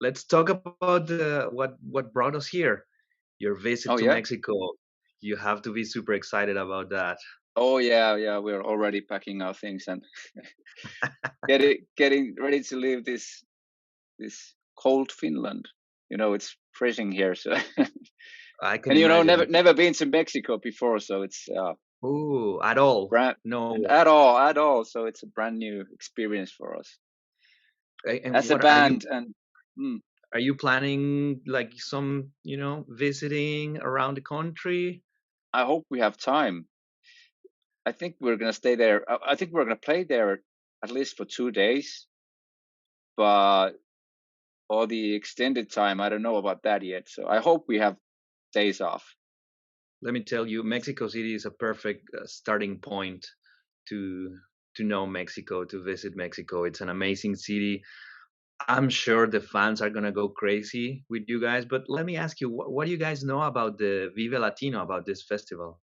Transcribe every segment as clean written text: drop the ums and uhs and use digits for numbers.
let's talk about what brought us here. Your visit Oh to yeah. Mexico. You have to be super excited about that. Oh yeah, yeah. We're already packing our things and getting ready to leave this cold Finland. It's freezing here, so I can and imagine. never been to Mexico before, so it's Ooh, at all? brand No. at all. So it's a brand new experience for us And as a what are you band. And mm, are you planning like some, visiting around the country? I hope we have time. I think we're gonna stay there. I think we're gonna play there at least for 2 days, but or the extended time, I don't know about that yet. So I hope we have days off. Let me tell you, Mexico City is a perfect starting point to know Mexico, to visit Mexico. It's an amazing city. I'm sure the fans are gonna go crazy with you guys. But let me ask you, what do you guys know about the Vive Latino, about this festival?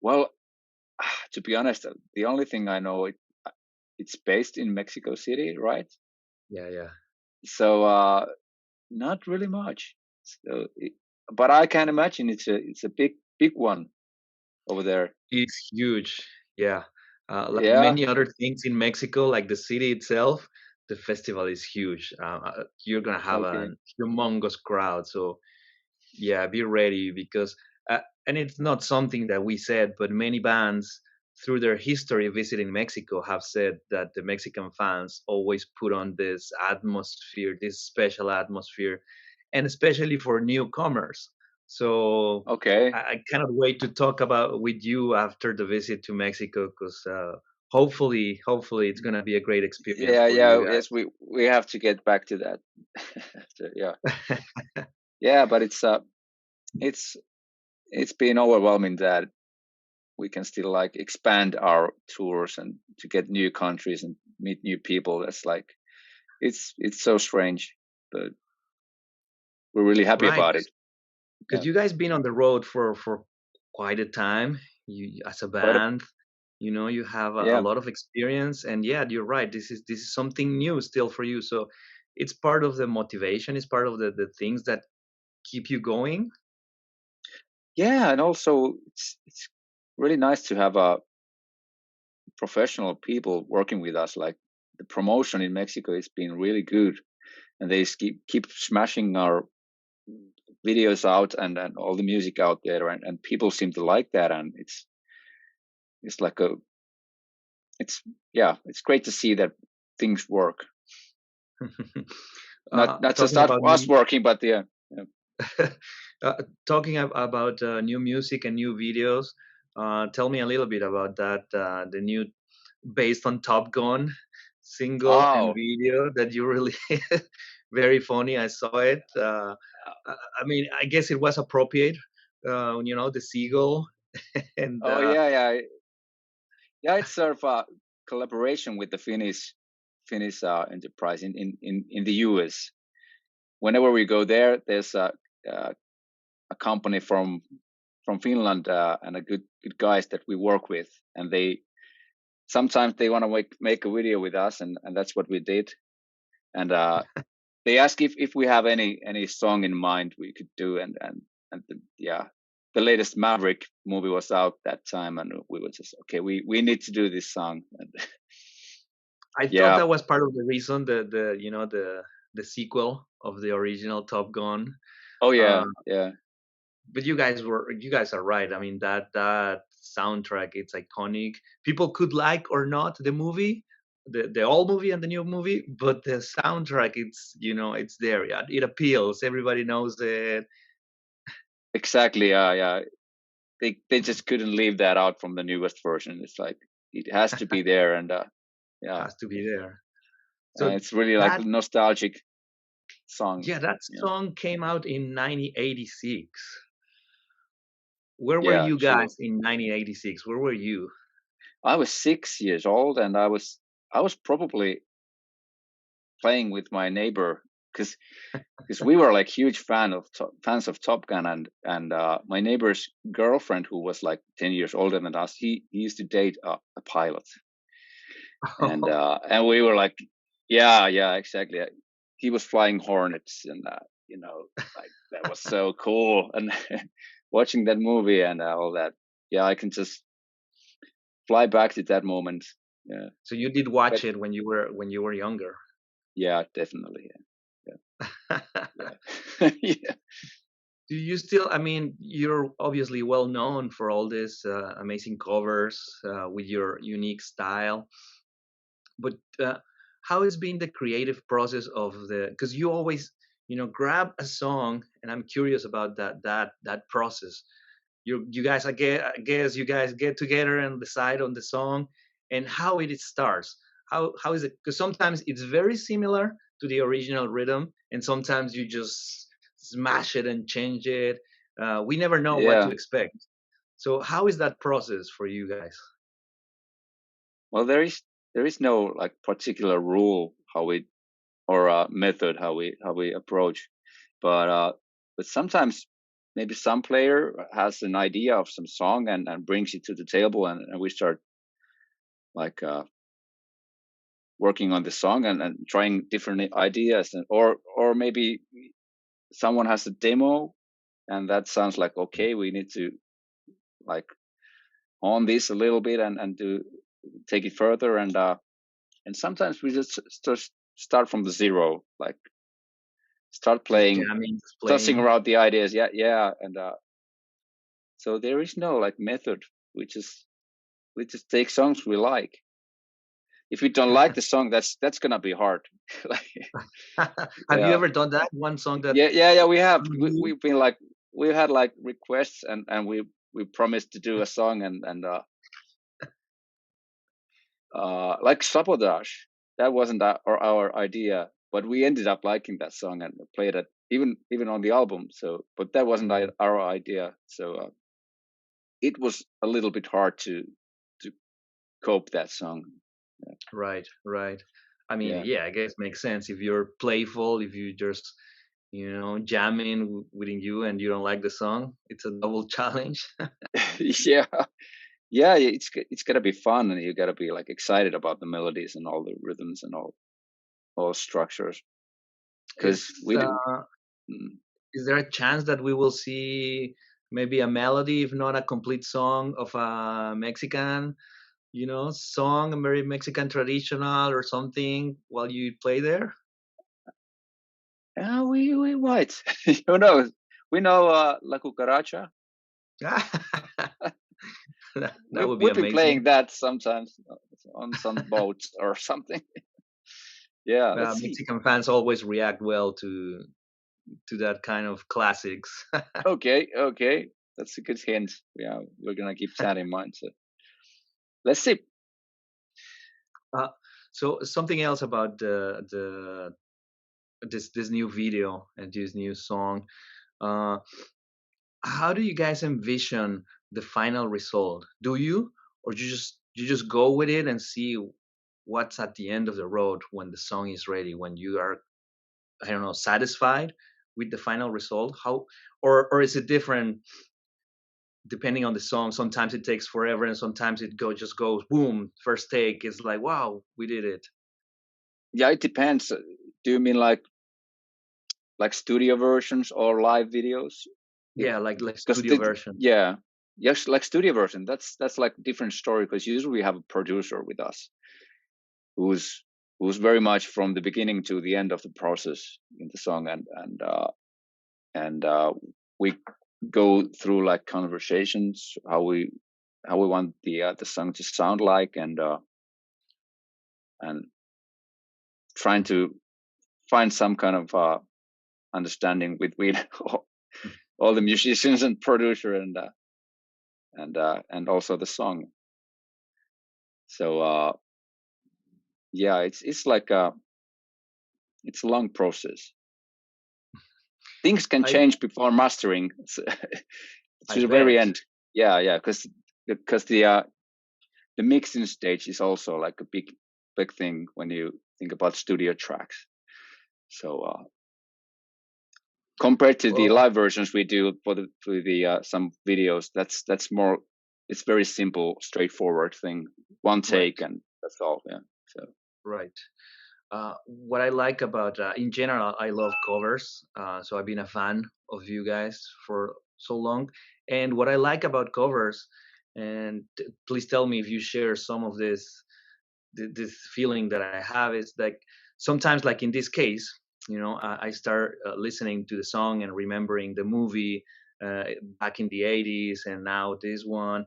Well, to be honest, the only thing I know it's based in Mexico City, right? Yeah, yeah. So not really much. So, but I can imagine it's a big one over there. It's huge. Yeah. Like Yeah. many other things in Mexico, like the city itself, the festival is huge. You're gonna have a Okay. humongous crowd. So yeah, be ready because, and it's not something that we said, but many bands through their history visiting Mexico have said that the Mexican fans always put on this atmosphere, this special atmosphere, and especially for newcomers. So Okay. I cannot wait to talk about with you after the visit to Mexico because hopefully it's gonna be a great experience Yeah. for you Yeah. Yes, we have to get back to that. So, yeah. guys. Yeah, but it's it's been overwhelming that we can still like expand our tours and to get new countries and meet new people. That's like it's so strange, but we're really happy Right, about it. because Yeah, you guys been on the road for quite a time. You as a quite a band, you have a yeah. lot of experience, and yeah, you're right. This is something new still for you. So it's part of the motivation. It's part of the things that keep you going. Yeah, and also it's really nice to have professional people working with us. Like the promotion in Mexico has been really good, and they keep smashing our videos out and all the music out there, and people seem to like that, and it's like a it's yeah, it's great to see that things work. Not just Talking about us new, working, but yeah, yeah. talking about new music and new videos. Tell me a little bit about that. The new based on Top Gun single and Oh, video that you really very funny. I saw it. I mean, I guess it was appropriate. The seagull and oh yeah, yeah, yeah. It's sort of a collaboration with the Finnish enterprise in the US. Whenever we go there, there's uh, a company from Finland and a good guys that we work with, and they sometimes they want to make a video with us, and that's what we did. And they ask if we have any song in mind we could do, and yeah, the latest Maverick movie was out that time, and we were just okay. We need to do this song, and I thought yeah. that was part of the reason the sequel of the original Top Gun. Oh Uh, yeah, yeah, but you guys are right. I mean that soundtrack, it's iconic. People could like or not the movie, the old movie and the new movie, but the soundtrack, it's there. Yeah, it appeals. Everybody knows it. exactly. Yeah. They just couldn't leave that out from the newest version. It's like it has to be there, and yeah, Has to be there. So it's really like that nostalgic song. yeah, that Yeah, song came out in 1986. Where were yeah, you true. guys in 1986? Where were you? I was 6 years old, and I was probably playing with my neighbor because we were like huge fans of Top Gun, and my neighbor's girlfriend, who was like 10 years older than us, he used to date a pilot, and we were like, yeah, exactly. he was flying hornets, and like that was so cool. And watching that movie and all that, yeah, I can just fly back to that moment. Yeah, So you did but watch it when you were younger. yeah, definitely. Yeah, yeah, yeah. Yeah. Do you still? I mean, you're obviously well known for all these amazing covers with your unique style. But how has been the creative process of the? Because you always, grab a song, and I'm curious about that process. You guys, I guess you guys get together and decide on the song and how it starts. How is it? Because sometimes it's very similar to the original rhythm, and sometimes you just smash it and change it. We never know what to Yeah. expect. So how is that process for you guys? Well, there is no like particular rule how we or method how we approach, but sometimes maybe some player has an idea of some song and brings it to the table, and we start like working on the song and trying different ideas, or maybe someone has a demo and that sounds like okay, we need to like on this a little bit and to take it further, and sometimes we just start from the zero, like start Just playing, jamming, just tossing playing. around the ideas. Yeah, yeah, and so there is no like method. We just take songs we like. If we don't like the song, that's gonna be hard. Like, Have you yeah, ever done that? One song that yeah. We have. you. We've been like we've had like requests, and we promised to do a song, and like Sabotage. That wasn't our idea, but we ended up liking that song and played it even on the album. So, but that wasn't Mm, our idea. So it was a little bit hard to cope that song. right, right. I mean, Yeah, yeah, I guess makes sense if you're playful, if you just jamming within you and you don't like the song, it's a double challenge. yeah, yeah. It's gotta be fun, and you gotta be like excited about the melodies and all the rhythms and all structures. Is Because we do. Mm. is there a chance that we will see maybe a melody, if not a complete song of a Mexican, song, a very Mexican traditional or something while you play there? Yeah, we might. Who knows? We know La Cucaracha. That would be We've been amazing. playing that sometimes on some boats or something. Yeah, let's see. Mexican fans always react well to that kind of classics. Okay, okay, that's a good hint. Yeah, we're gonna keep that in mind. So let's see. Uh, so something else about the this new video and this new song. Uh, how do you guys envision the final result? Do you, or you just go with it and see what's at the end of the road when the song is ready? When you are, I don't know, satisfied with the final result? How, or is it different depending on the song? Sometimes it takes forever, and sometimes it just goes boom. First take is like, wow, we did it. Yeah, it depends. Do you mean like studio versions or live videos? If Yeah, like because studio version. yeah, yes, like studio version. That's like different story because usually we have a producer with us who's very much from the beginning to the end of the process in the song, and we go through like conversations how we want the song to sound like, and trying to find some kind of understanding between all the musicians and producer and also the song. So yeah, it's like it's a long process. Things can I change before mastering I to the very bet. end. Yeah, yeah, because the mixing stage is also like a big thing when you think about studio tracks. So compared to the Well, live versions we do for the some videos, that's more, it's very simple, straightforward thing, one right, take and that's all. Yeah. So right. what I like about, in general, I love covers. So I've been a fan of you guys for so long. And what I like about covers, and please tell me if you share some of this feeling that I have, is like sometimes, like in this case, I start listening to the song and remembering the movie uh, back in the 80s, and now this one,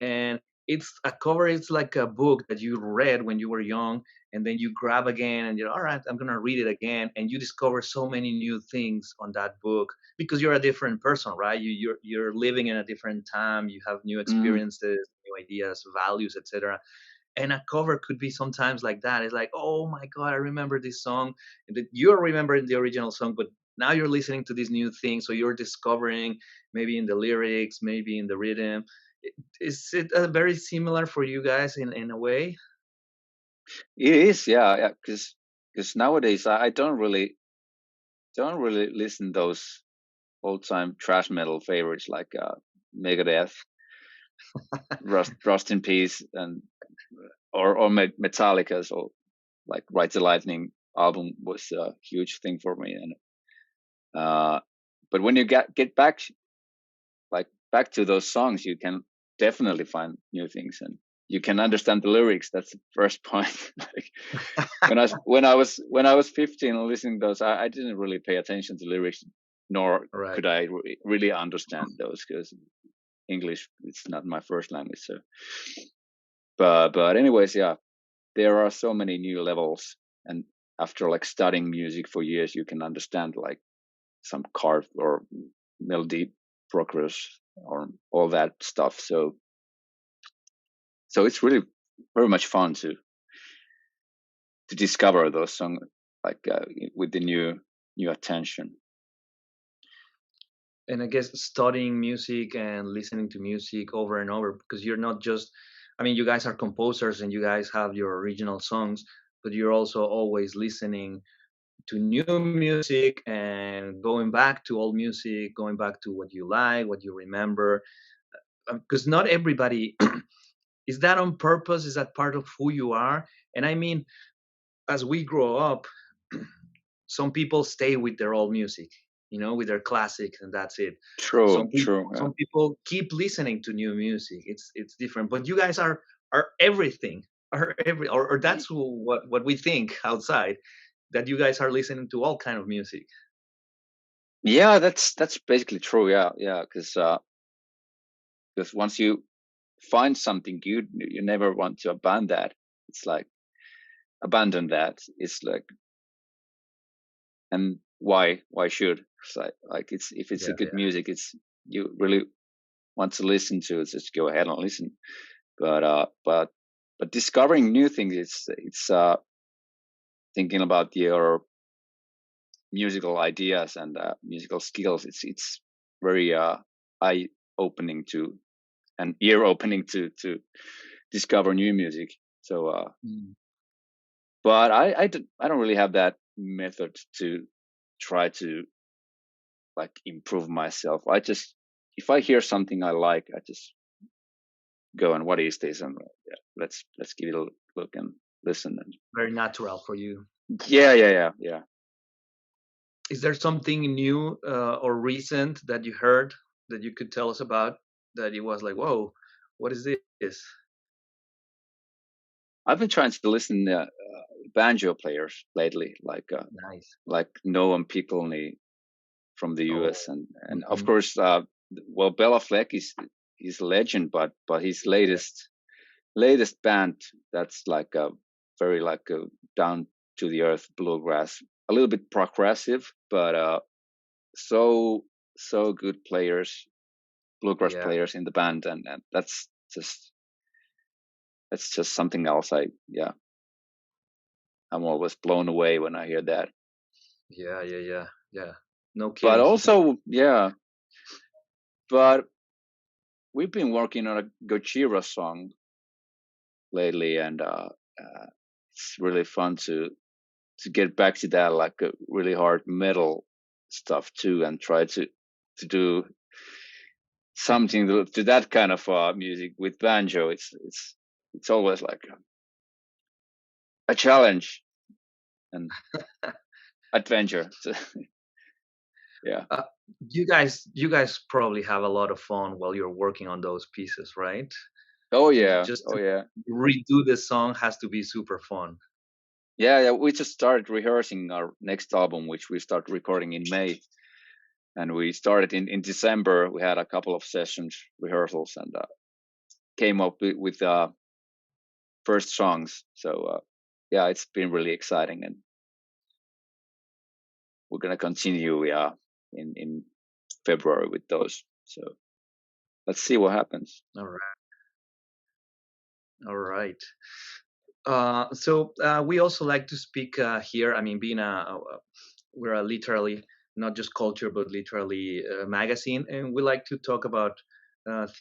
and it's a cover. It's like a book that you read when you were young, and then you grab again, and you're all right. I'm gonna read it again, and you discover so many new things on that book because you're a different person, right? You're living in a different time. You have new Mm. experiences, new ideas, values, etc. And a cover could be sometimes like that. It's like, oh my god, I remember this song, and that you're remembering the original song, but now you're listening to this new thing, so you're discovering maybe in the lyrics, maybe in the rhythm. Is it very similar for you guys in a way? It is, yeah, yeah. Because nowadays I don't really listen those old time thrash metal favorites like Megadeth, Rust in Peace, and or Metallica. So like Ride the Lightning album was a huge thing for me, and uh, but when you get back to those songs, you can definitely find new things, and you can understand the lyrics. That's the first point. Like when I was 15 and listening to those, I didn't really pay attention to lyrics, nor Right. could I really understand those because English it's not my first language. So, but anyways, yeah, there are so many new levels, and after like studying music for years, you can understand like some chord or melody progress or all that stuff. So it's really very much fun to discover those songs like with the new attention. And I guess studying music and listening to music over and over, because you're not just, I mean, you guys are composers and you guys have your original songs, but you're also always listening to new music and going back to old music, going back to what you like, what you remember. Because not everybody is that on purpose, is that part of who you are. And I mean, as we grow up, some people stay with their old music, with their classics, and that's it. True, Some people, true. some people keep listening to new music. It's different. But you guys are everything, or that's what we think outside, that you guys are listening to all kind of music. Yeah, that's basically true. Yeah, yeah. Because once you find something good, you never want to abandon that. It's like abandon that. It's like, and why should it's like it's if it's a Yeah, good yeah, music, it's you really want to listen to it, just go ahead and listen. But discovering new things, it's thinking about your musical ideas and musical skills. It's very eye opening to and ear opening to discover new music. So, mm. but I don't really have that method to try to like improve myself. I just if I hear something I like, I just go and what is this and yeah, let's give it a look and listen and Very natural for you. yeah. Is there something new or recent that you heard that you could tell us about, that it was like, whoa, what is this? I've been trying to listen banjo players lately, Nice. like Noam Pikelny from the Oh. U.S. and of Mhm. course, well, Bela Fleck is a legend, but his Yeah. latest band that's like a very like a down to the earth bluegrass, a little bit progressive, but so so good players, bluegrass Yeah. players in the band, and just that's just something else. Yeah, I'm always blown away when I hear that. Yeah. Yeah. Yeah. Yeah. No But kidding. also, yeah, but we've been working on a Gojira song lately, and it's really fun to get back to that like a really hard metal stuff too, and try to do something to that kind of music with banjo. It's always like a challenge and adventure. So, yeah. You guys probably have a lot of fun while you're working on those pieces, right? Oh yeah. Just Oh to yeah. redo the song has to be super fun. Yeah, yeah. We just started rehearsing our next album, which we start recording in May, and we started in December. We had a couple of sessions, rehearsals, and came up with first songs. So yeah, it's been really exciting, and we're gonna continue. Yeah, in February with those. So let's see what happens. All right. All right. So we also like to speak here. I mean, being we're a literally not just culture, but literally a magazine, and we like to talk about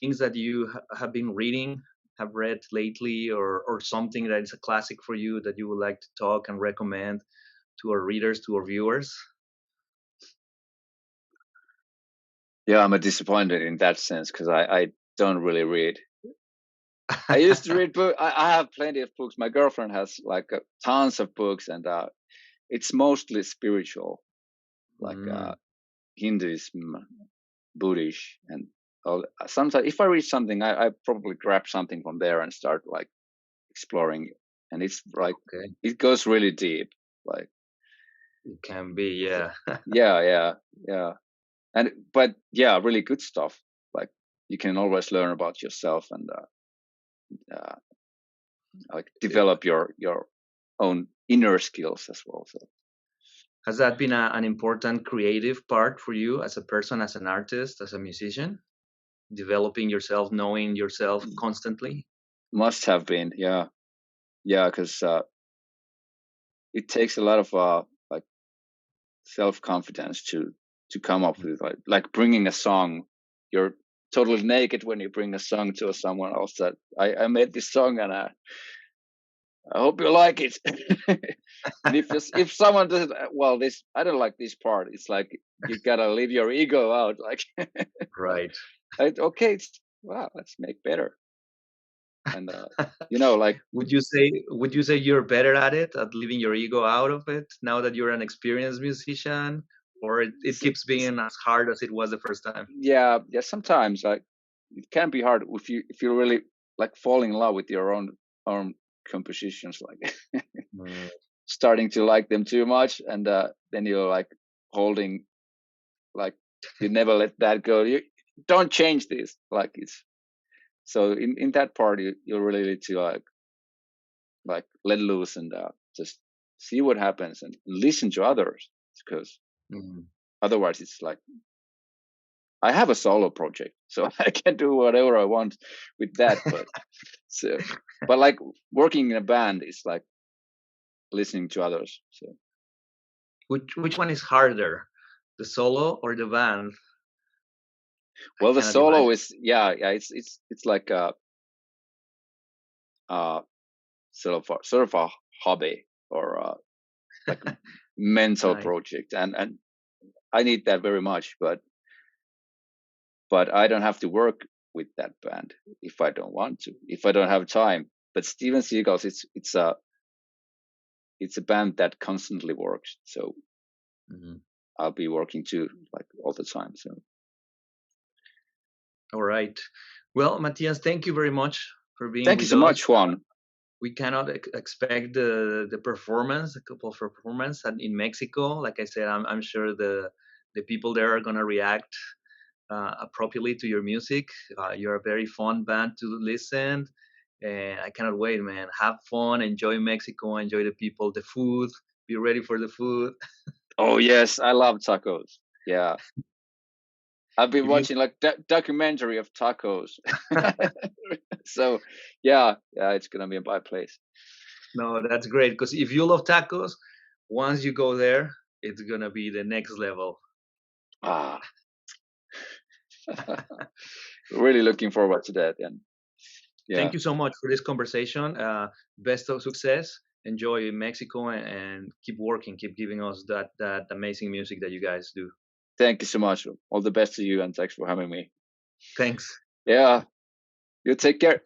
things that you have been reading, have read lately, or something that is a classic for you that you would like to talk and recommend to our readers, to our viewers. Yeah, I'm disappointed in that sense because I don't really read. I used to read books. I have plenty of books. My girlfriend has like tons of books, and it's mostly spiritual, like Mm, Hinduism, Buddhist, and all. Sometimes if I read something, I probably grab something from there and start like exploring, and it's like okay, it goes really deep. Like it can be, yeah. yeah, yeah, yeah, and but yeah, really good stuff. Like you can always learn about yourself and uh, like develop your own inner skills as well. So Has that been an important creative part for you as a person, as an artist, as a musician? Developing yourself, knowing yourself constantly? must have been, yeah, yeah, because it takes a lot of like self confidence to come up with like bringing a song. You're totally naked when you bring a song to someone else that I made this song and I hope you like it. And if someone doesn't, well, this I don't like this part. It's like you gotta leave your ego out. Like, Right. okay, wow, let's make better. And like Would you say you're better at it, at leaving your ego out of it now that you're an experienced musician? Or it s- keeps s- being as hard as it was the first time? yeah, yeah. Sometimes like it can be hard if you really like fall in love with your own compositions, like Mm, starting to like them too much, and then you're like holding like you never let that go. You don't change this. Like it's so in that part you really need to like let loose and just see what happens and listen to others because mm. otherwise it's like I have a solo project, so I can do whatever I want with that. So, but like working in a band is like listening to others. So, Which one is harder, the solo or the band? I well, the cannot solo imagine. is yeah. It's like a sort of a hobby or like mental Nice. project, and I need that very much. But I don't have to work with that band if I don't want to, if I don't have time. But Steve N Seagulls, it's a band that constantly works. So Mhm. I'll be working too, like all the time. So All right. Well, Matthias, thank you very much for being thank you with so us. much, Juan. We cannot expect the performance, a couple of performance in Mexico. Like I said, I'm sure the people there are gonna react appropriately to your music. You're a very fun band to listen, and I cannot wait, man. Have fun, enjoy Mexico, enjoy the people, the food. Be ready for the food. Oh yes, I love tacos. Yeah, I've been If you watching like documentary of tacos. So yeah, yeah, it's gonna be my place. No, that's great because if you love tacos, once you go there, it's gonna be the next level. Ah, really looking forward to that. And yeah, Thank you so much for this conversation. Best of success. Enjoy Mexico and keep working. Keep giving us that amazing music that you guys do. thank you so much. All the best to you, and thanks for having me. Thanks. Yeah, you take care.